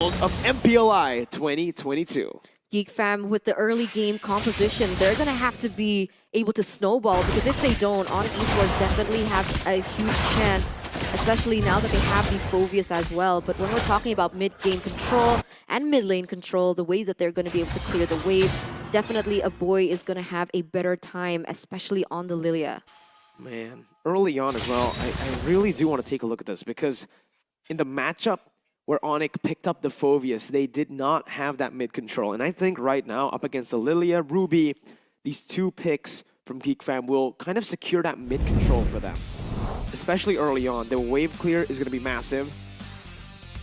of MPLI 2022. GEEK fam, with the early game composition, they're going to have to be able to snowball, because if they don't, ONIC Esports definitely have a huge chance, especially now that they have the Phobius as well. But when we're talking about mid-game control and mid-lane control, the way that they're going to be able to clear the waves, definitely a boy is going to have a better time, especially on the Lilia. Man, early on as well, I really do want to take a look at this, because in the matchup where ONIC picked up the Phobius, they did not have that mid-control. And I think right now, up against the Lilia, Ruby, these two picks from GEEK fam will kind of secure that mid-control for them. Especially early on. The wave clear is going to be massive.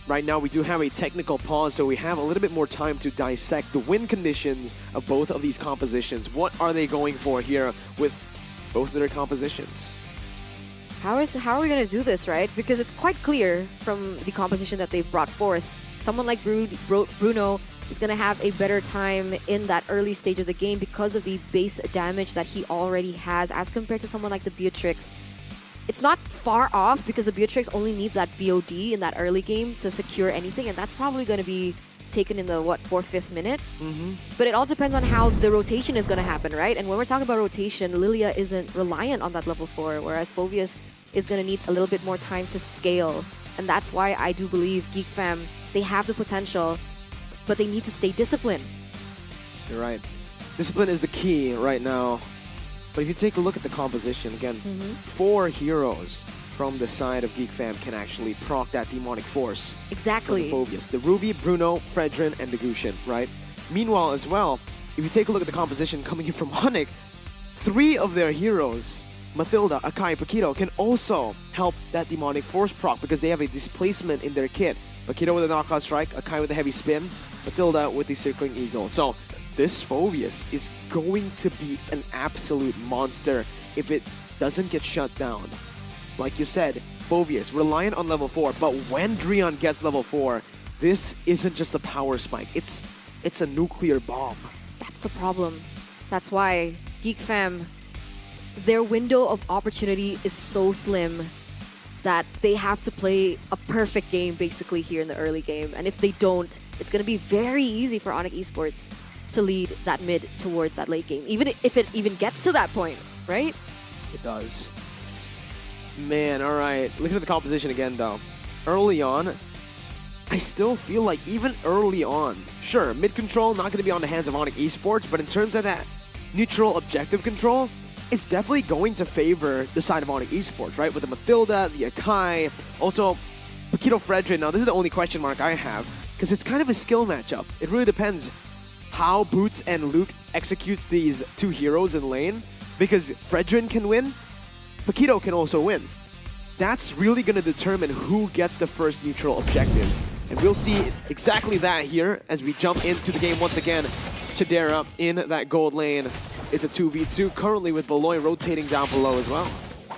Right now, we do have a technical pause, so we have a little bit more time to dissect the win conditions of both of these compositions. What are they going for here with both of their compositions? How are we going to do this, right? Because it's quite clear from the composition that they've brought forth. Someone like Bruno is going to have a better time in that early stage of the game because of the base damage that he already has as compared to someone like the Beatrix. It's not far off, because the Beatrix only needs that BOD in that early game to secure anything, and that's probably going to be taken in the, 4th, 5th minute? But it all depends on how the rotation is going to happen, right? And when we're talking about rotation, Lilia isn't reliant on that level 4, whereas Phobius is going to need a little bit more time to scale. And that's why I do believe GEEK fam, they have the potential, but they need to stay disciplined. You're right. Discipline is the key right now. But if you take a look at the composition, again, 4 heroes from the side of GEEK fam can actually proc that demonic force. Exactly. The Phobius. The Ruby, Bruno, Fredrin, and the Gusion, right? Meanwhile, as well, if you take a look at the composition coming in from ONIC, 3 of their heroes, Mathilda, Akai, Paquito, can also help that demonic force proc because they have a displacement in their kit. Paquito with a knockout strike, Akai with a heavy spin, Mathilda with the circling eagle. So this Phobius is going to be an absolute monster if it doesn't get shut down. Like you said, Phobius, reliant on level 4, but when Drian gets level 4, this isn't just a power spike, it's a nuclear bomb. That's the problem. That's why GEEK fam, their window of opportunity is so slim that they have to play a perfect game basically here in the early game. And if they don't, it's going to be very easy for ONIC Esports to lead that mid towards that late game, even if it even gets to that point, right? It does. Man, all right. Looking at the composition again, though. Early on, I still feel like even early on, sure, mid-control not going to be on the hands of ONIC Esports, but in terms of that neutral objective control, it's definitely going to favor the side of ONIC Esports, right? With the Mathilda, the Akai, also Paquito Fredrin. Now, this is the only question mark I have, because it's kind of a skill matchup. It really depends how Boots and Luke executes these 2 heroes in lane, because Fredrin can win, Paquito can also win. That's really going to determine who gets the first neutral objectives. And we'll see exactly that here as we jump into the game once again. Chidera in that gold lane is a 2v2, currently with Beloy rotating down below as well.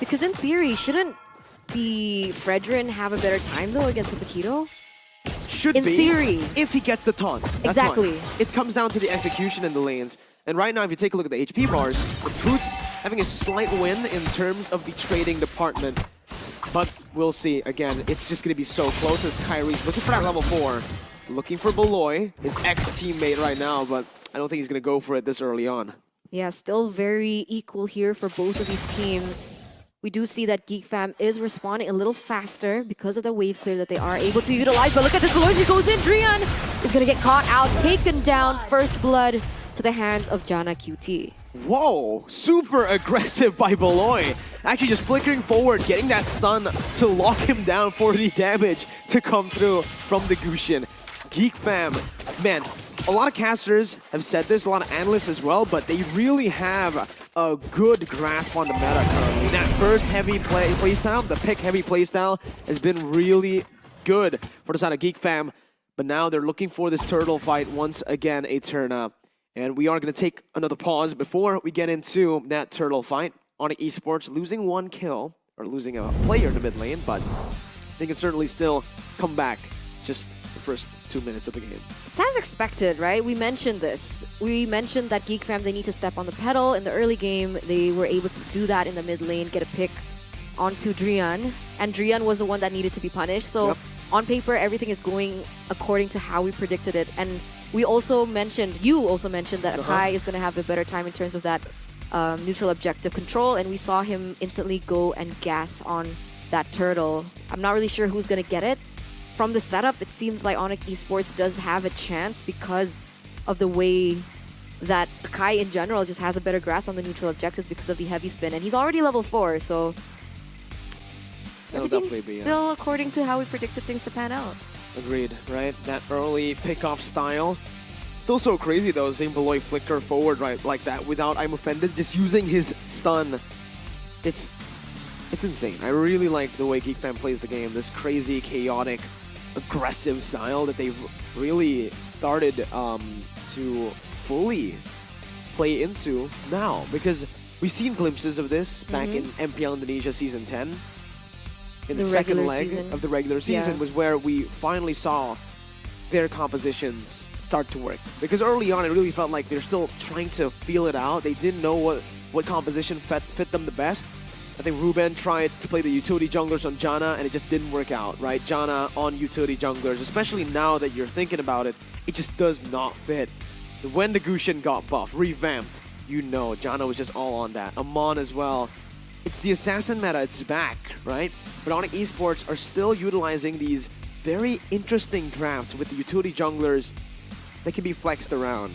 Because in theory, shouldn't the Fredrin have a better time though against the Paquito? Should in be, theory. if he gets the taunt. That's exactly. fine. It comes down to the execution in the lanes. And right now, if you take a look at the HP bars, with Boots having a slight win in terms of the trading department. But we'll see. Again, it's just going to be so close as Kyrie's looking for that level 4. Looking for Beloy, his ex-teammate right now, but I don't think he's going to go for it this early on. Yeah, still very equal here for both of these teams. We do see that GEEK fam is responding a little faster because of the wave clear that they are able to utilize. But look at this, Beloy, he goes in, Drian is going to get caught out, taken down, first blood to the hands of Jana QT. Whoa, super aggressive by Beloy. Actually just flickering forward, getting that stun to lock him down for the damage to come through from the Gusion. GEEK fam, man, a lot of casters have said this, a lot of analysts as well, but they really have a good grasp on the meta currently. That first heavy playstyle, the pick heavy playstyle, has been really good for the side of GEEK fam. But now they're looking for this turtle fight once again, a turn up. And we are going to take another pause before we get into that turtle fight. ONIC Esports losing 1 kill, or losing a player in the mid lane, but they can certainly still come back. It's just the first 2 minutes of the game. It's as expected, right? We mentioned this. We mentioned that GEEK fam, they need to step on the pedal in the early game. They were able to do that in the mid lane, get a pick onto Drian. And Drian was the one that needed to be punished. So on paper, everything is going according to how we predicted it. And we also mentioned, you also mentioned that Akai is going to have a better time in terms of that neutral objective control. And we saw him instantly go and gas on that turtle. I'm not really sure who's going to get it. From the setup, it seems like ONIC Esports does have a chance because of the way that Akai in general just has a better grasp on the neutral objectives because of the heavy spin. And he's already level 4, so everything's still according to how we predicted things to pan out. Agreed, right? That early pickoff style. Still so crazy though, seeing Beloy flicker forward right like that without I'm offended, just using his stun. It's insane. I really like the way GEEK Fam plays the game. This crazy, chaotic, aggressive style that they've really started to fully play into now. Because we've seen glimpses of this back in MPL Indonesia Season 10. In the second leg of the regular season was where we finally saw their compositions start to work. Because early on, it really felt like they're still trying to feel it out. They didn't know what composition fit them the best. I think Ruben tried to play the utility junglers on Janna, and it just didn't work out, right? Janna on utility junglers, especially now that you're thinking about it, it just does not fit. When the Gusion got buffed, revamped, you know, Janna was just all on that. Amon as well. It's the assassin meta, it's back, right? But ONIC Esports are still utilizing these very interesting drafts with the utility junglers that can be flexed around.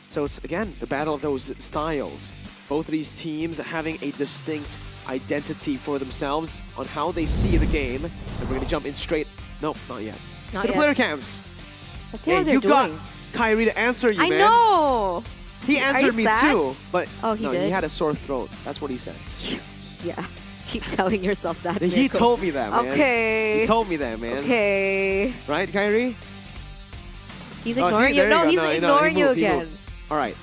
So it's, again, the battle of those styles. Both of these teams having a distinct identity for themselves on how they see the game. And we're going to jump in straight... Nope, not yet. Not to the yet. player cams. Let's see how they're you doing. got Kyrie to answer you, I man. know! He answered me sad? too, but he no, did? he had a sore throat. That's what he said. Yeah, keep telling yourself that. He Mirko. told me that, man. Okay. He told me that, man. Okay. Right, Kyrie? He's Oh, ignoring see, you. there No, you he's go. No, ignoring he you moved, he again. moved. All right.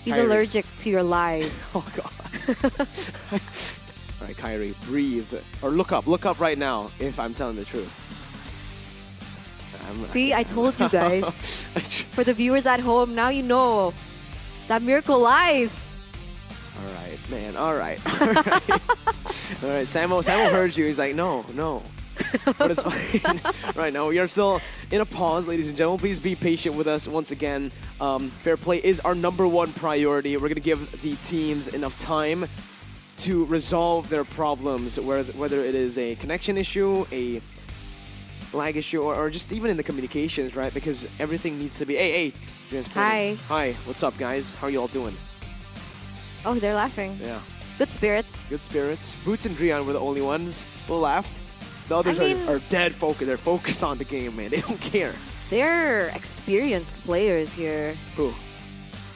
He's Kyrie. allergic to your lies. Oh, God. All right, Kyrie, breathe. Or look up right now if I'm telling the truth. See, I told you guys. For the viewers at home, now you know that Miracle lies. All right, man. All right. All right. All right. Samo heard you. He's like, no. But it's fine. Right now, we are still in a pause, ladies and gentlemen. Please be patient with us once again. Fair play is our #1 priority. We're going to give the teams enough time to resolve their problems, whether it is a connection issue, a lag issue, or just even in the communications, right? Because everything needs to be... Hey, Hi. Hi, what's up, guys? How are you all doing? Oh, they're laughing. Yeah. Good spirits. Good spirits. Boots and Drian were the only ones who laughed. The others are dead focused. They're focused on the game, man. They don't care. They're experienced players here. Who?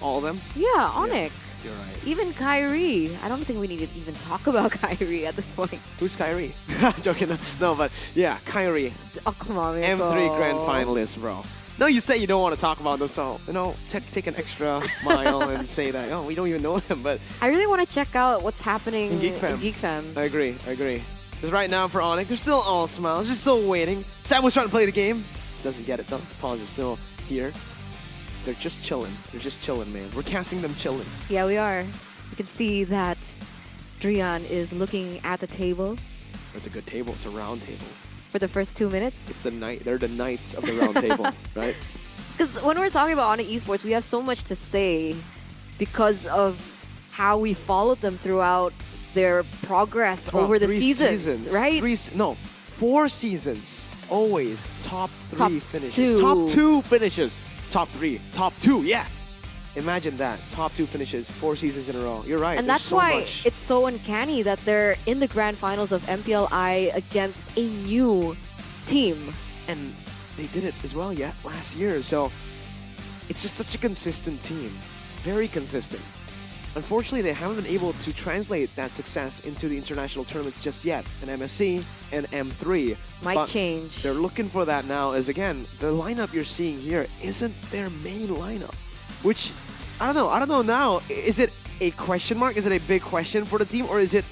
All of them? Yeah, ONIC. Yeah, you're right. Even Kyrie. I don't think we need to even talk about Kyrie at this point. Who's Kyrie? Joking. No, but yeah, Kyrie. Oh, come on, man. M3 grand finalist, bro. No, you say you don't want to talk about them, so, take an extra mile and say that, oh, we don't even know them, but... I really want to check out what's happening in GEEK Fam. I agree. Because right now for ONIC, they're still all smiles, just still waiting. Sam was trying to play the game. Doesn't get it, though. The pause is still here. They're just chilling. Man. We're casting them chilling. Yeah, we are. You can see that Drian is looking at the table. It's a good table. It's a round table. For the first 2 minutes. It's the night. They're the knights of the round table, right? Because when we're talking about ONIC Esports, we have so much to say because of how we followed them throughout their progress over the seasons, right? 4 seasons. Always top 3 finishes. 2. Top 2 finishes. Top 3. Top 2, yeah. Imagine that. Top 2 finishes, 4 seasons in a row. You're right. And that's why it's so uncanny that they're in the grand finals of MPLI against a new team. And they did it as well, last year. So it's just such a consistent team. Very consistent. Unfortunately, they haven't been able to translate that success into the international tournaments just yet. An MSC and M3. Might change. They're looking for that now as, again, the lineup you're seeing here isn't their main lineup. Which, I don't know now, is it a question mark? Is it a big question for the team? Or is it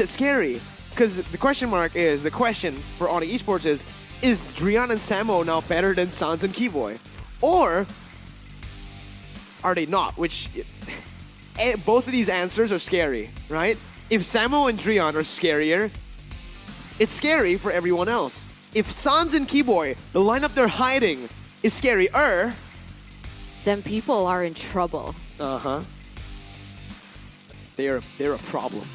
scary? Because the question for ONIC Esports is Drian and Samo now better than Sans and Keyboy? Or are they not? Which, both of these answers are scary, right? If Samo and Drian are scarier, it's scary for everyone else. If Sans and Keyboy, the lineup they're hiding, is scarier, then people are in trouble. uh-huh. They're a problem.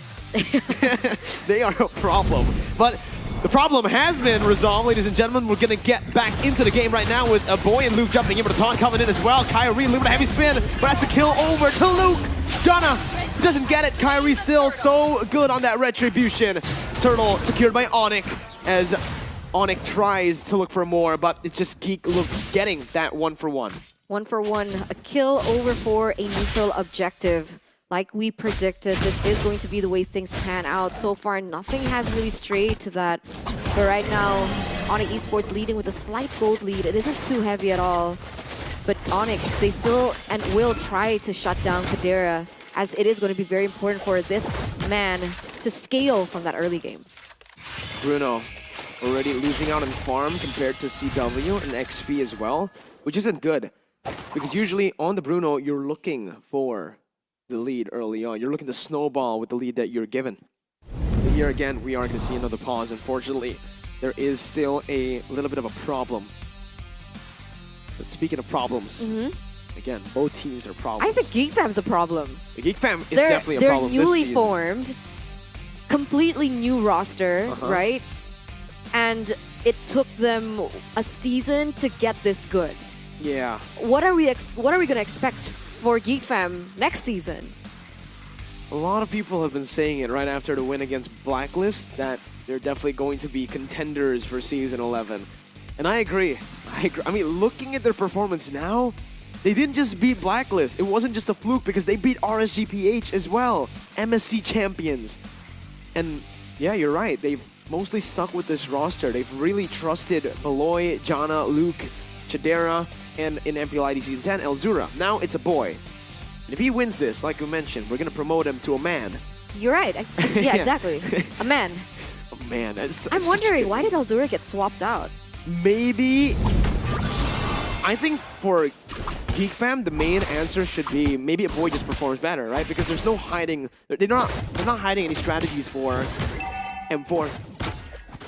They are a problem. But the problem has been resolved, ladies and gentlemen. We're going to get back into the game right now with a Boy and Luke jumping in, but the taunt coming in as well. Kyrie, Luke with a heavy spin, but has to kill over to Luke. Jana doesn't get it. Kyrie still so good on that retribution. Turtle secured by ONIC as ONIC tries to look for more, but it's just GEEK getting that 1-for-1. 1-for-1, a kill over for a neutral objective. Like we predicted, this is going to be the way things pan out. So far, nothing has really strayed to that. But right now, ONIC Esports leading with a slight gold lead. It isn't too heavy at all. But ONIC, they still and will try to shut down Kadira, as it is going to be very important for this man to scale from that early game. Bruno already losing out on farm compared to CW and XP as well, which isn't good. Because usually on the Bruno, you're looking for the lead early on. You're looking to snowball with the lead that you're given. But here again, we are going to see another pause. Unfortunately, there is still a little bit of a problem. But speaking of problems, again, both teams are problems. I think GEEK Fam's a problem. The GEEK Fam is definitely a problem. They're newly this formed, completely new roster, right? And it took them a season to get this good. Yeah. What are we going to expect for GEEK Fam next season? A lot of people have been saying it right after the win against Blacklist that they're definitely going to be contenders for Season 11. And I agree. I mean, looking at their performance now, they didn't just beat Blacklist. It wasn't just a fluke because they beat RSGPH as well, MSC champions. And yeah, you're right. They've mostly stuck with this roster. They've really trusted Beloy, Jana, Luke, Chadera, and in MPL ID Season 10, Elzura. Now it's a boy. And if he wins this, like we mentioned, we're going to promote him to a man. You're right. Yeah, exactly. A man. A man. I'm wondering, why did Elzura get swapped out? Maybe... I think for GEEK Fam, the main answer should be maybe a boy just performs better, right? Because there's no hiding. They're not hiding any strategies for M4.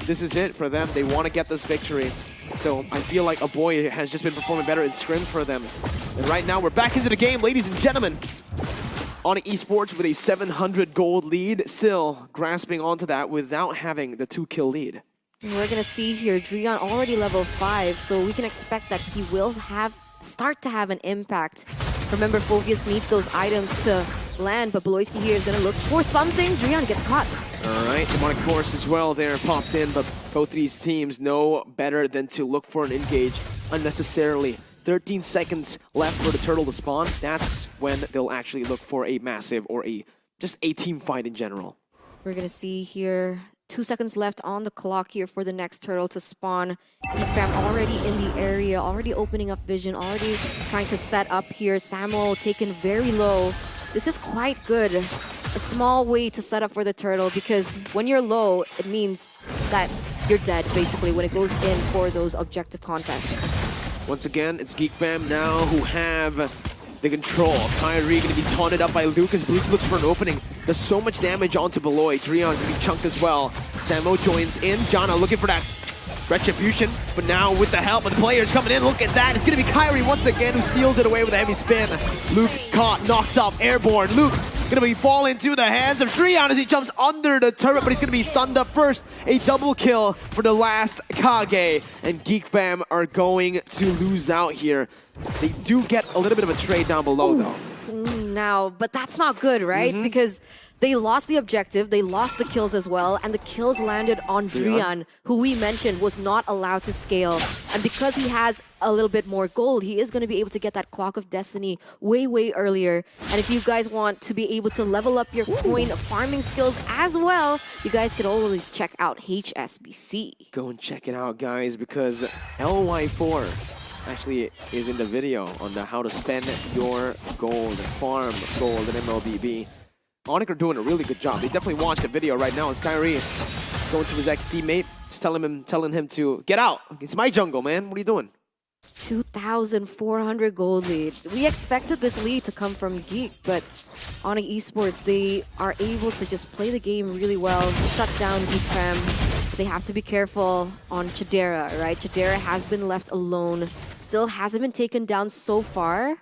This is it for them. They want to get this victory. So I feel like a boy has just been performing better in scrim for them. And right now we're back into the game, ladies and gentlemen. ONIC Esports with a 700 gold lead, still grasping onto that without having the 2-kill lead. We're going to see here, Drian already level 5, so we can expect that he will start to have an impact. Remember, Phoveus needs those items to land, but Beloyski here is going to look for something. Drian gets caught. All right, Demonic Force as well there popped in, but both these teams know better than to look for an engage unnecessarily. 13 seconds left for the turtle to spawn. That's when they'll actually look for a massive or just a team fight in general. We're going to see here 2 seconds left on the clock here for the next turtle to spawn. GEEK Fam already in the area, already opening up vision, already trying to set up here. Samo taken very low. This is quite good. A small way to set up for the turtle, because when you're low, it means that you're dead, basically, when it goes in for those objective contests. Once again, it's GEEK Fam now who have the control. Kyrie going to be taunted up by Lucas. Blitz looks for an opening. Does so much damage onto Beloy. Drian going to be chunked as well. Samo joins in. Jana looking for that retribution, but now with the help of the players coming in, look at that. It's going to be Kyrie once again who steals it away with a heavy spin. Luke caught, knocked off, airborne. Luke going to be falling into the hands of Drian as he jumps under the turret, but he's going to be stunned up first. A double kill for the last Kage, and GEEK Fam are going to lose out here. They do get a little bit of a trade down below, though. Now, but that's not good, right? Because they lost the objective, they lost the kills as well, and the kills landed on Drian, who we mentioned was not allowed to scale. And because he has a little bit more gold, he is going to be able to get that Clock of Destiny way, way earlier. And if you guys want to be able to level up your coin farming skills as well, you guys can always check out HSBC. Go and check it out, guys, because LY4 actually is in the video on the how to spend your gold, farm gold in MLBB. ONIC are doing a really good job. They definitely watched the video right now as Kyrie is going to his ex-teammate, just telling him to get out. It's my jungle, man. What are you doing? 2,400 gold lead. We expected this lead to come from GEEK, but ONIC Esports, they are able to just play the game really well, shut down GEEK Fam. They have to be careful on Chidera, right? Chidera has been left alone, still hasn't been taken down so far.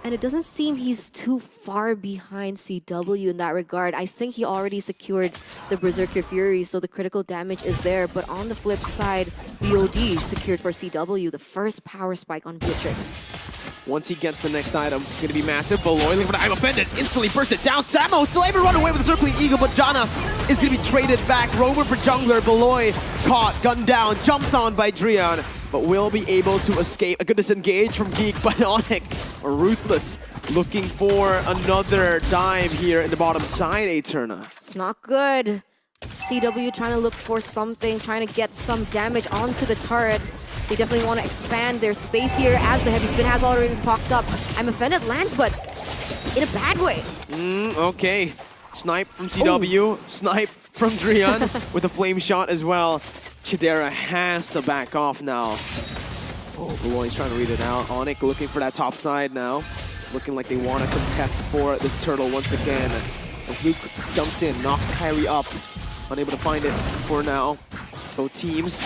And it doesn't seem he's too far behind CW in that regard. I think he already secured the Berserker Fury, so the critical damage is there. But on the flip side, BOD secured for CW the first power spike on Beatrix. Once he gets the next item, it's going to be massive. Beloy looking for the I'm offended. Instantly burst it down. Samo still able to run away with the Circling Eagle, but Janna is going to be traded back. Rover for jungler. Beloy caught, gunned down, jumped on by Drian, but will be able to escape. A good disengage from GEEK, but ONIC, ruthless, looking for another dive here in the bottom side, Eterna. It's not good. CW trying to look for something, trying to get some damage onto the turret. They definitely want to expand their space here as the heavy spin has already popped up. I'm offended lands, but in a bad way. Okay. Snipe from CW, snipe from Drian with a flame shot as well. Chidera has to back off now. Oh, Beloy's trying to read it out. ONIC looking for that top side now. It's looking like they want to contest for this turtle once again. As Luke jumps in, knocks Kyrie up. Unable to find it for now. Both teams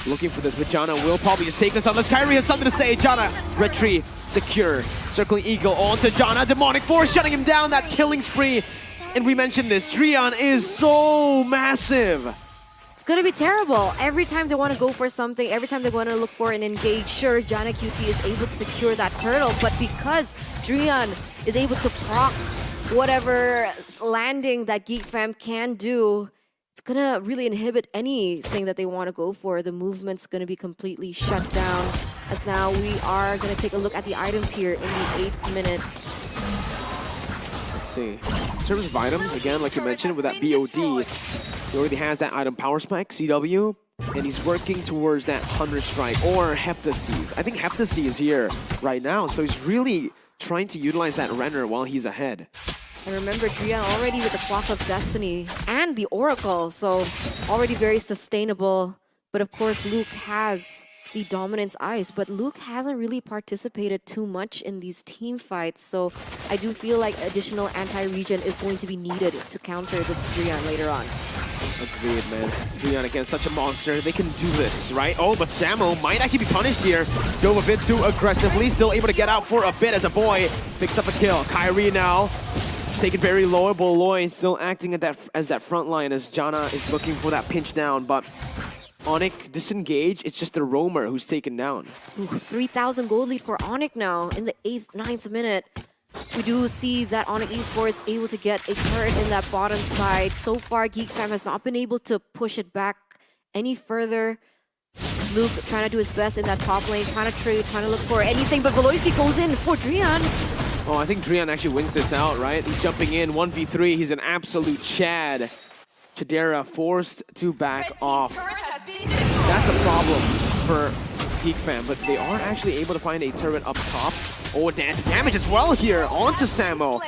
looking for this, but Janna will probably just take this unless Kyrie has something to say. Janna, red tree, secure. Circling Eagle onto Janna. Demonic Force shutting him down, that killing spree. And we mentioned this, Drian is so massive. It's going to be terrible. Every time they want to go for something, every time they want to look for an engage, sure, Janna QT is able to secure that turtle, but because Drian is able to proc whatever landing that GEEK fam can do, it's going to really inhibit anything that they want to go for. The movement's going to be completely shut down, as now we are going to take a look at the items here in the 8th minute. Let's see. In terms of items, again, like you mentioned, with that BOD, he already has that item power spike, CW, and he's working towards that 100 strike or Heptaseas. I think Heptaseas is here right now, so he's really trying to utilize that Renner while he's ahead. And remember, Drian already with the Clock of Destiny and the Oracle, so already very sustainable. But of course, Luke has the Dominance Ice, but Luke hasn't really participated too much in these team fights, so I do feel like additional anti-regen is going to be needed to counter this Drian later on. Agreed, man. Drian against such a monster, they can do this, right? Oh, but Samo might actually be punished here. Dove a bit too aggressively, still able to get out for a bit as a boy picks up a kill. Kyrie now taken very low. Beloy still acting at as that front line as Janna is looking for that pinch down, but ONIC disengage. It's just the roamer who's taken down. Ooh, 3,000 gold lead for ONIC now in the 8th, 9th minute. We do see that ONIC Esports able to get a turret in that bottom side. So far, GEEK fam has not been able to push it back any further. Luke trying to do his best in that top lane, trying to trade, trying to look for anything, but Veloisky goes in for Drian. Oh, I think Drian actually wins this out, right? He's jumping in, 1v3. He's an absolute Chad. Chidera forced to back off. That's a problem for GEEK fam, but they are actually able to find a turret up top. Oh, damage as well here onto Samo.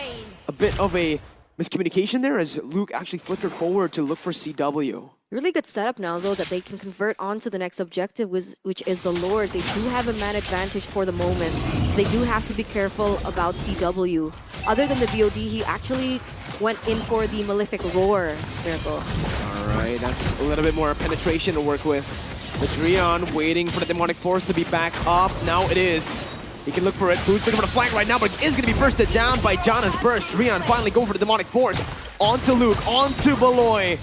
A bit of a miscommunication there as Luke actually flickered forward to look for CW. Really good setup now, though, that they can convert on to the next objective, which is the Lord. They do have a man advantage for the moment. They do have to be careful about CW. Other than the VOD, he actually went in for the Malefic Roar. There it goes. All right, that's a little bit more penetration to work with. The Drian waiting for the Demonic Force to be back up. Now it is. He can look for it. Boots looking for the flank right now, but it is going to be bursted down by Janna's burst. Drian finally going for the Demonic Force. Onto Luke, onto Beloy.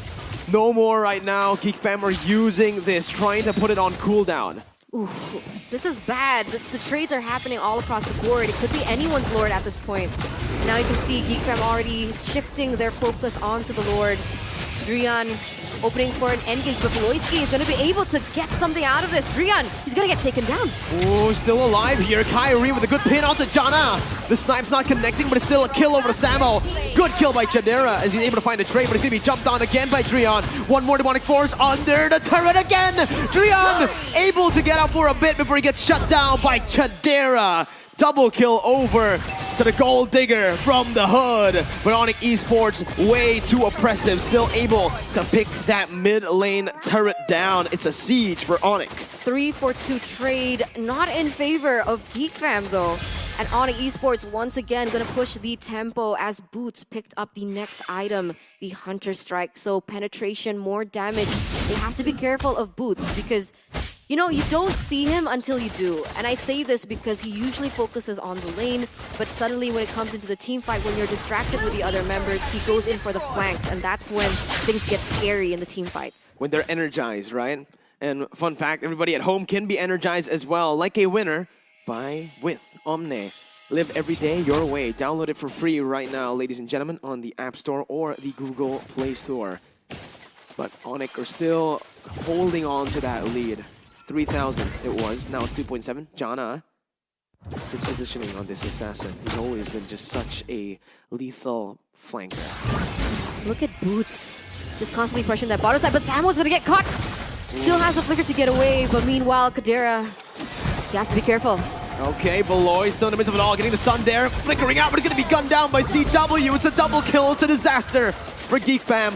No more right now. GEEK fam are using this, trying to put it on cooldown. Ooh, this is bad. The trades are happening all across the board. It could be anyone's Lord at this point. And now you can see GEEK fam already shifting their focus onto the Lord. Drian opening for an engage, but Veloisky is going to be able to get something out of this. Drian, he's going to get taken down. Oh, still alive here. Kyrie with a good pin onto Janna. The snipe's not connecting, but it's still a kill over to Samo. Good kill by Chidera as he's able to find a trade, but he's going to be jumped on again by Drian. One more Demonic Force under the turret again. Drian able to get out for a bit before he gets shut down by Chidera. Double kill over to the Gold Digger from the hood. But ONIC Esports, way too oppressive. Still able to pick that mid lane turret down. It's a siege for ONIC. 3-for-2 trade, not in favor of GEEK fam though. And ONIC Esports once again going to push the tempo as Boots picked up the next item, the Hunter Strike. So penetration, more damage. They have to be careful of Boots because, you know, you don't see him until you do. And I say this because he usually focuses on the lane, but suddenly when it comes into the team fight, when you're distracted with the other members, he goes in for the flanks, and that's when things get scary in the team fights. When they're energized, right? And fun fact, everybody at home can be energized as well, like a winner, with Omne. Live every day your way. Download it for free right now, ladies and gentlemen, on the App Store or the Google Play Store. But ONIC are still holding on to that lead. 3,000 it was, now it's 2.7. Jana, his positioning on this assassin, he's always been just such a lethal flanker. Look at Boots, just constantly pressuring that bottom side, but Samo's gonna get caught! Still has a flicker to get away, but meanwhile, Kadira, he has to be careful. Okay, Beloy still in the midst of it all, getting the stun there, flickering out, but it's gonna be gunned down by CW. It's a double kill, it's a disaster for GEEK fam.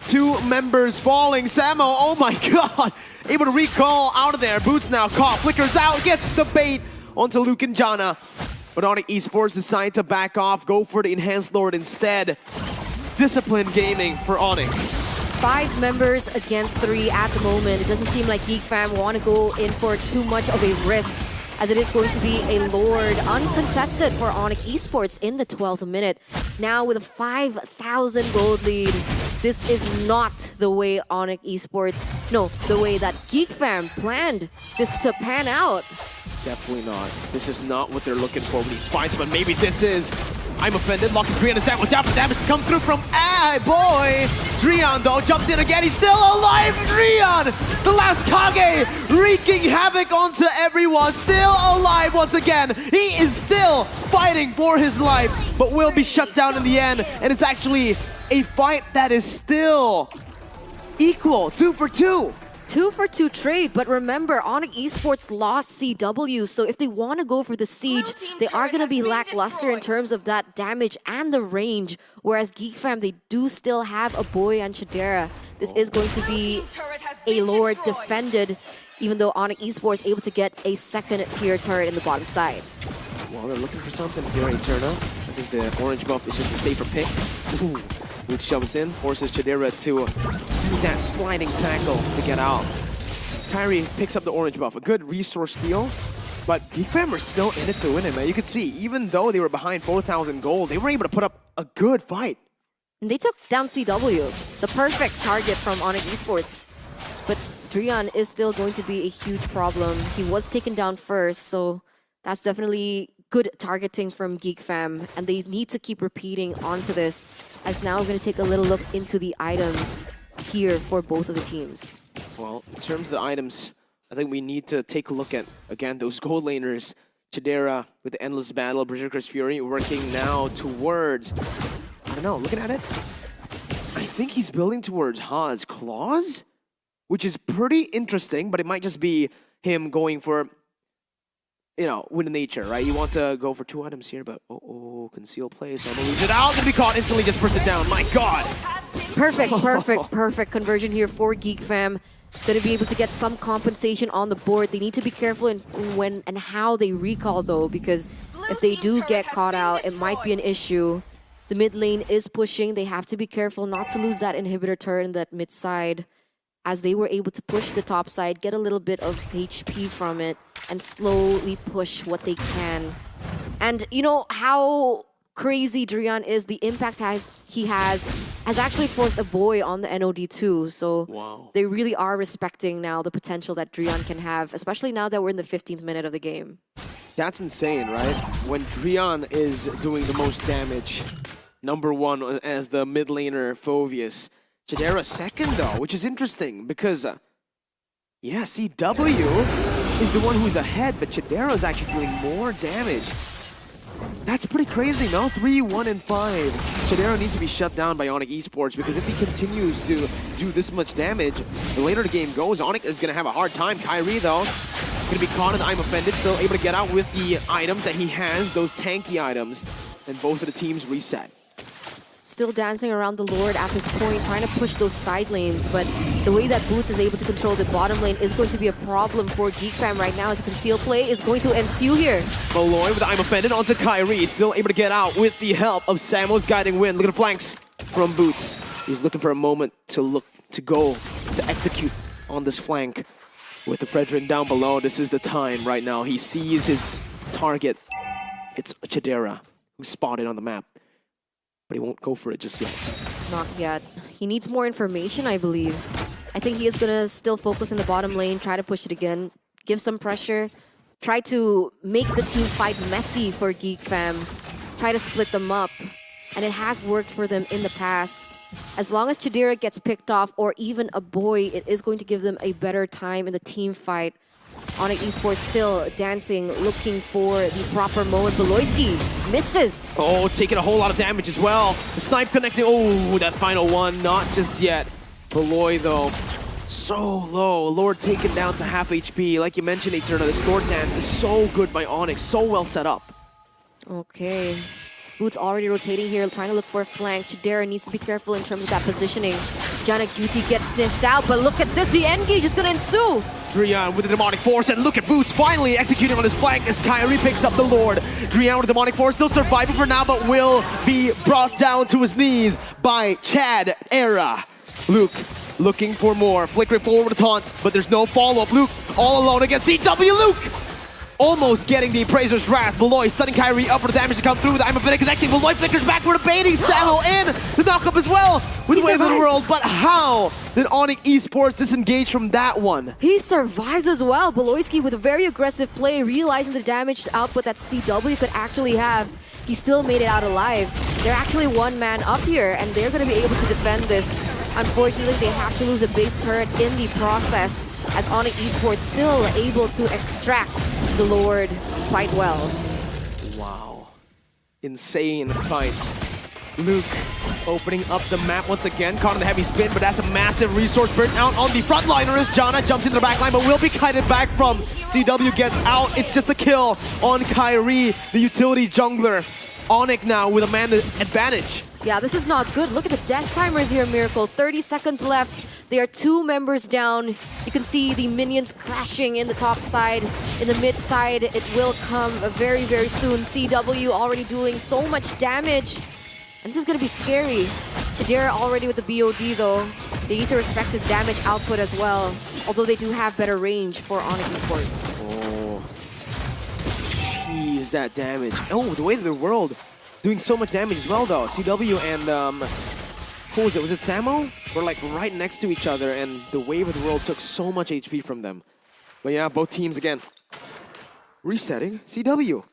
2 members falling. Samo, oh my god, able to recall out of there. Boots now caught, flickers out, gets the bait onto Luke and Jana. But ONIC Esports decide to back off, go for the Enhanced Lord instead. Disciplined gaming for ONIC. 5 members against 3 at the moment. It doesn't seem like GEEK fam want to go in for too much of a risk, as it is going to be a Lord uncontested for ONIC Esports in the 12th minute. Now with a 5,000 gold lead, this is not the way ONIC Esports, no, the way that GEEK fam planned this to pan out. Definitely not. This is not what they're looking for with these fights, but maybe this is. I'm offended. Locking Drian is out with down for damage to come through from boy. Drian though jumps in again. He's still alive. Drian, the last Kage, wreaking havoc onto everyone. Still alive once again. He is still fighting for his life, but will be shut down in the end. And it's actually a fight that is still equal. 2 for 2. 2 for 2 trade, but remember, ONIC Esports lost CW, so if they want to go for the siege, they are going to be lackluster in terms of that damage and the range, whereas GEEK fam, they do still have a Boy and Chidera. This is going to be a Lord defended, even though ONIC Esports able to get a 2nd tier turret in the bottom side. Well, they're looking for something here, Eterna. I think the orange buff is just a safer pick. Ooh. Which shoves in, forces Chidera to do that sliding tackle to get out. Kyrie picks up the orange buff, a good resource steal, but GEEK fam are still in it to win it, man. You could see, even though they were behind 4,000 gold, they were able to put up a good fight. And they took down CW, the perfect target from ONIC Esports. But Drian is still going to be a huge problem. He was taken down first, so that's definitely good targeting from GEEK fam, and they need to keep repeating onto this, as now we're going to take a little look into the items here for both of the teams. Well, in terms of the items, I think we need to take a look at, again, those gold laners. Chidera with the Endless Battle, Berserker's Fury, working now towards, I don't know, looking at it, I think he's building towards Ha's Claws, which is pretty interesting, but it might just be him going for, you know, with nature, right? He wants to go for 2 items here, but conceal play. So I'm gonna lose it out. Gonna be caught instantly, just burst it down. My God! Perfect conversion here for GEEK fam. Gonna be able to get some compensation on the board. They need to be careful in when and how they recall though, because if they do get caught out, it might be an issue. The mid lane is pushing. They have to be careful not to lose that inhibitor turret in that mid side, as they were able to push the top side, get a little bit of HP from it, and slowly push what they can. And you know how crazy Drian is, the impact he has actually forced a Boy on the NOD too. So wow. They really are respecting now the potential that Drian can have, especially now that we're in the 15th minute of the game. That's insane, right? When Drian is doing the most damage, #1 as the mid laner Phoveus. Chidera 2nd though, which is interesting because, yeah, CW is the one who's ahead, but Chidera is actually doing more damage. That's pretty crazy, no? 3, 1, and 5. Chidera needs to be shut down by ONIC Esports, because if he continues to do this much damage, the later the game goes, ONIC is going to have a hard time. Kyrie, though, going to be caught in the I'm Offended, still able to get out with the items that he has, those tanky items, and both of the teams reset. still dancing around the Lord at this point, trying to push those side lanes. But the way that Boots is able to control the bottom lane is going to be a problem for GEEK Fam right now, as a concealed play is going to ensue here. Malloy with the I'm Offended onto Kyrie, still able to get out with the help of Samo's guiding wind. Look at the flanks from Boots. He's looking for a moment to execute on this flank. With the Fredrin down below, this is the time right now. He sees his target. It's Chidera, who's spotted on the map. But he won't go for it just yet. Not yet. He needs more information, I believe. I think he is going to still focus in the bottom lane, try to push it again, give some pressure, try to make the team fight messy for GEEK Fam, try to split them up. And it has worked for them in the past. As long as Chidera gets picked off, or even a boy, it is going to give them a better time in the team fight. ONIC Esports still dancing, looking for the proper moment. Beloyski misses. Oh, taking a whole lot of damage as well. The snipe connecting. Oh, that final one, not just yet. Beloy, though, so low. Lord taken down to half HP. Like you mentioned, Eterna, this Lord dance is so good by ONIC, so well set up. Okay. Boots already rotating here, trying to look for a flank. Chidera needs to be careful in terms of that positioning. Janna QT gets sniffed out, but look at this, the engage is gonna ensue. Drian with the Demonic Force, and look at Boots finally executing on his flank as Kyrie picks up the Lord. Drian with the Demonic Force, still surviving for now, but will be brought down to his knees by Chad Era. Luke looking for more, flickering forward with a taunt, but there's no follow-up. Luke all alone against CW. Luke almost getting the Appraiser's Wrath. Beloy stunning Kyrie up for the damage to come through. The I'm Offended connecting. Beloy flickers back for the baiting. Samuel in the knock-up as well with the Wave of the World. But how did ONIC Esports disengage from that one? He survives as well. Beloyski with a very aggressive play, realizing the damage output that CW could actually have. He still made it out alive. They're actually one man up here, and they're going to be able to defend this. Unfortunately, they have to lose a base turret in the process, as ONIC Esports still able to extract the Lord quite well. Wow. Insane fights. Luke opening up the map once again, caught in the heavy spin, but that's a massive resource burnt out on the frontliner as Janna jumps into the back line, but will be kited back from CW gets out. It's just a kill on Kyrie, the utility jungler. ONIC now with a man advantage. Yeah, this is not good. Look at the death timers here, Miracle. 30 seconds left. They are 2 members down. You can see the minions crashing in the top side. In the mid side, it will come very, very soon. CW already doing so much damage. And this is going to be scary. Chidera already with the BOD, though. They need to respect his damage output as well. Although they do have better range for ONIC Esports. Oh. Jeez, that damage. Oh, the Wave of the World. Doing so much damage as well, though. CW and, who was it? Was it Samo? Were like right next to each other, and the Wave of the World took so much HP from them. But yeah, both teams again. Resetting CW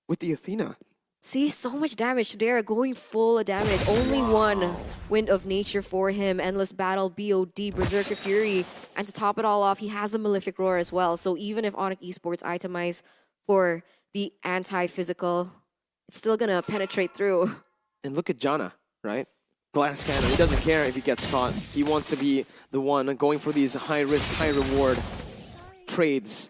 with the Athena. See, so much damage. Chidera going full damage. Only one Wind of Nature for him. Endless Battle, BOD, Berserker Fury. And to top it all off, he has a Malefic Roar as well. So even if ONIC Esports itemize for the anti-physical, it's still gonna penetrate through. And look at Janna, right? Glass Cannon. He doesn't care if he gets caught. He wants to be the one going for these high-risk, high-reward trades.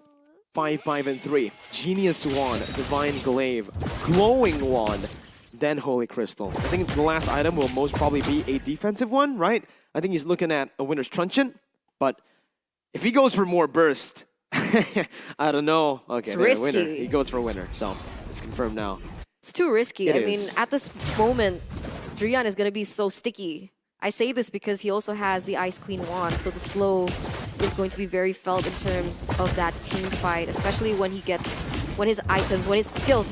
5, 5, and 3. Genius Wand, Divine Glaive, Glowing Wand, then Holy Crystal. I think the last item will most probably be a defensive one, right? I think he's looking at a Winter's Truncheon, but if he goes for more burst, I don't know. Okay, it's risky. Winner. He goes for a winner, so it's confirmed now. It's too risky. I mean, at this moment, Drian is going to be so sticky. I say this because he also has the Ice Queen wand, so the slow is going to be very felt in terms of that team fight, especially when his skill,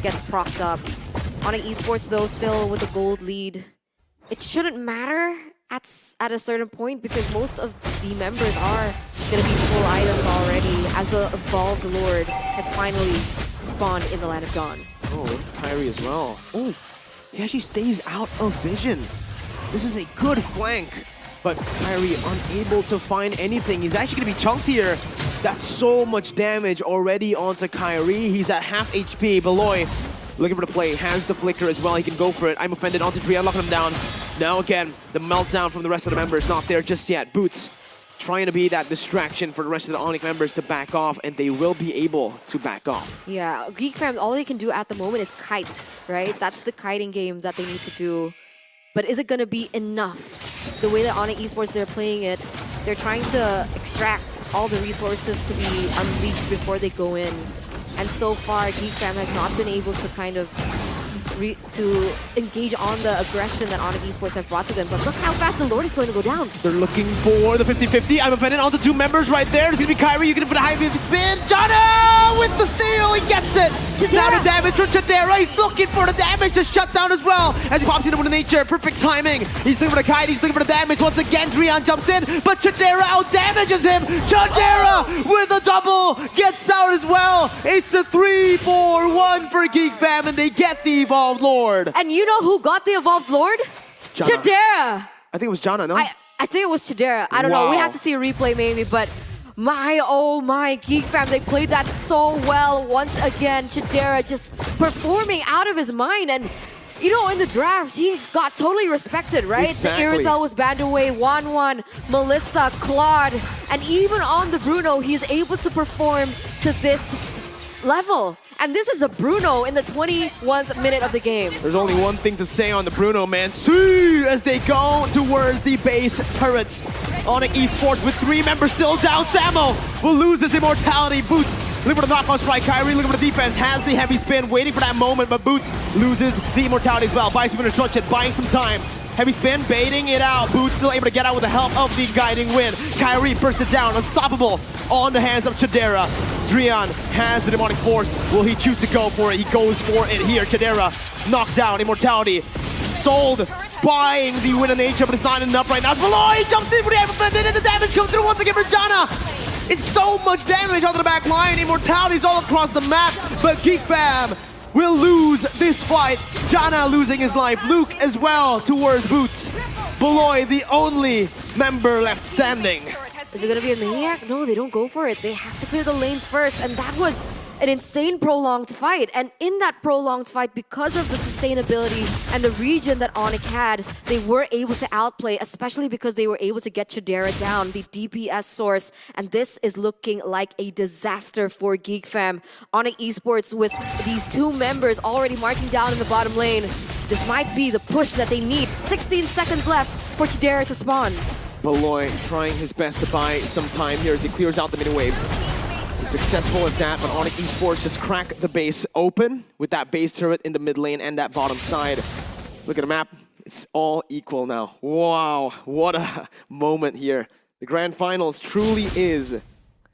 gets propped up. ONIC Esports, though, still with a gold lead. It shouldn't matter at a certain point because most of the members are going to be full items already, as the Evolved Lord has finally spawned in the Land of Dawn. Oh, Kyrie as well. Oh, he actually stays out of vision. This is a good flank, but Kyrie unable to find anything. He's actually going to be chunked here. That's so much damage already onto Kyrie. He's at half HP. Beloy looking for the play, has the flicker as well. He can go for it. I'm Offended onto Drian, locking him down. Now again, the meltdown from the rest of the members not there just yet. Boots trying to be that distraction for the rest of the ONIC members to back off, and they will be able to back off. Yeah, GEEK Fam, all they can do at the moment is kite, right? That's the kiting game that they need to do. But is it going to be enough? The way that ONIC Esports, they're playing it, they're trying to extract all the resources to be unleashed before they go in. And so far, GEEK Fam has not been able to kind of to engage on the aggression that ONIC Esports have brought to them. But look how fast the Lord is going to go down. They're looking for the 50-50. I'm offended on the two members right there. It's going to be Kyrie. You're going to put a high spin. Jana with the steal. He gets it. Now the damage from Chidera. He's looking for the damage to shut down as well. As he pops into the nature. Perfect timing. He's looking for the kite. He's looking for the damage. Once again, Drian jumps in. But Chidera out damages him. Chidera with a double. Gets out as well. It's a 3-4-1 for GEEK Fam. And they get the Evolved Lord. And you know who got the Evolved Lord? Jana. Chidera. I think it was Jana, no? I think it was Chidera. I don't know. We have to see a replay maybe, but oh my, GEEK Fam, they played that so well. Once again, Chidera just performing out of his mind. And, you know, in the drafts, he got totally respected, right? Exactly. The Iritel was banned away, 1-1, Melissa, Claude, and even on the Bruno, he's able to perform to this level. And this is a Bruno in the 21st minute of the game. There's only one thing to say on the Bruno, man. See, as they go towards the base turrets. ONIC Esports with 3 members still down. Samo will lose his immortality. Boots looking for the knockout strike. Kyrie looking for the defense. Has the heavy spin, waiting for that moment, but Boots loses the immortality as well. Buys some instruction, buying some time. Heavy spin, baiting it out. Boots still able to get out with the help of the guiding wind. Kyrie bursted down, unstoppable on the hands of Chidera. Drian has the demonic force. Will he choose to go for it? He goes for it here. Chidera knocked down, immortality sold, buying the win of nature, but it's not enough right now. Beloy jumps in for the damage comes through once again for Jana. It's so much damage onto the back line. Immortality's all across the map, but GEEK Fam will lose this fight. Jana losing his life. Luke as well towards Boots. Beloy, the only member left standing. Is it going to be a Maniac? No, they don't go for it. They have to clear the lanes first, and that was an insane prolonged fight. And in that prolonged fight, because of the sustainability and the region that ONIC had, they were able to outplay, especially because they were able to get Chidera down, the DPS source. And this is looking like a disaster for GEEK Fam. ONIC Esports with these 2 members already marching down in the bottom lane. This might be the push that they need. 16 seconds left for Chidera to spawn. Beloy trying his best to buy some time here as he clears out the mini waves. He's successful at that, but ONIC Esports just crack the base open with that base turret in the mid lane and that bottom side. Look at the map. It's all equal now. Wow, what a moment here. The grand finals truly is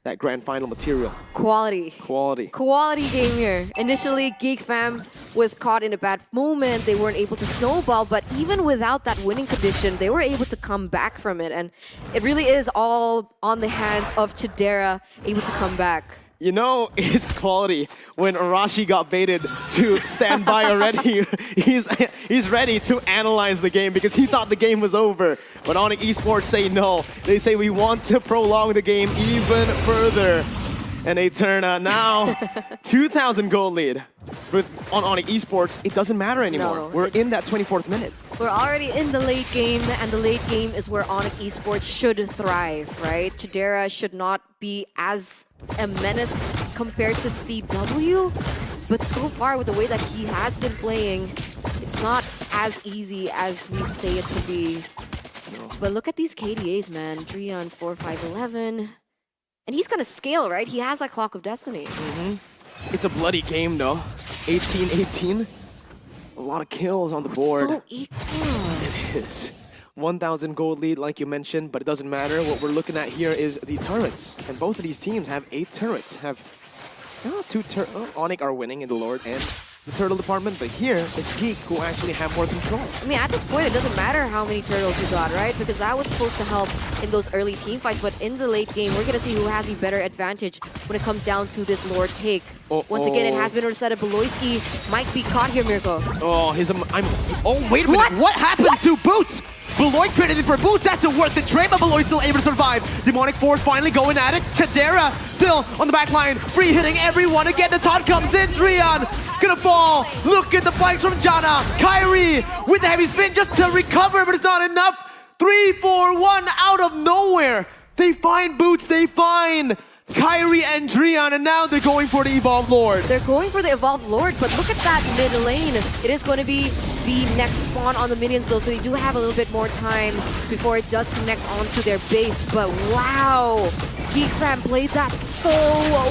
that grand final material. Quality. Quality. Quality game here. Initially, GEEK Fam was caught in a bad moment. They weren't able to snowball, but even without that winning condition, they were able to come back from it. And it really is all on the hands of Chidera, able to come back. You know, it's quality when Arashi got baited to stand by already. He's ready to analyze the game because he thought the game was over. But ONIC Esports say no. They say we want to prolong the game even further. And they turn now 2,000 gold lead. But on ONIC Esports, it doesn't matter anymore. No. We're in that 24th minute. We're already in the late game, and the late game is where ONIC Esports should thrive, right? Chidera should not be as a menace compared to CW, but so far with the way that he has been playing, it's not as easy as we say it to be. But look at these KDAs, man. Drian 4-5-11. And he's gonna scale, right? He has that Clock of Destiny. It's a bloody game, though. 18-18. A lot of kills on the board. So equal. It is. 1,000 gold lead, like you mentioned, but it doesn't matter. What we're looking at here is the turrets. And both of these teams have 8 turrets. ONIC are winning in the Lord and the turtle department, but here it's GEEK who actually have more control. I mean, at this point, it doesn't matter how many turtles you got, right? Because that was supposed to help in those early team fights, but in the late game, we're going to see who has the better advantage when it comes down to this Lord take. Once again, it has been said that Beloyski might be caught here, Mirko. Oh, wait a minute. What happened to Boots? Beloy traded in for Boots. That's a worth it trade, but Beloy still able to survive. Demonic Force finally going at it. Chidera still on the back line, free hitting everyone. Again, the taunt comes in. Drian gonna fall. Look at the flanks from Jana. Kyrie with the heavy spin just to recover, but it's not enough. 3-4-1 out of nowhere. They find Boots. They find Kyrie and Drian, and now they're going for the Evolved Lord. They're going for the Evolved Lord, but look at that mid lane. It is going to be the next spawn on the minions though, so they do have a little bit more time before it does connect onto their base. But wow, GEEK fam played that so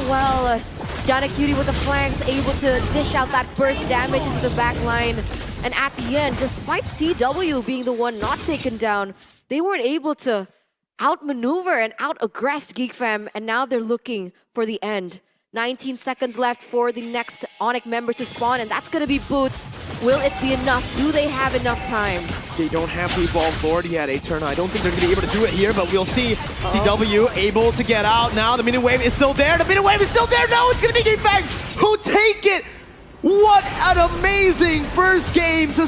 well. Janacutie with the flanks, able to dish out that burst damage into the back line. And at the end, despite CW being the one not taken down, they weren't able to outmaneuver and out-aggress GEEK fam, and now they're looking for the end. 19 seconds left for the next ONIC member to spawn, and that's going to be Boots. Will it be enough? Do they have enough time? They don't have to evolve forward yet, Eterna. I don't think they're going to be able to do it here, but we'll see. CW able to get out now. The minion wave is still there. The minion wave is still there. No, it's going to be GEEK fam who take it. What an amazing first game to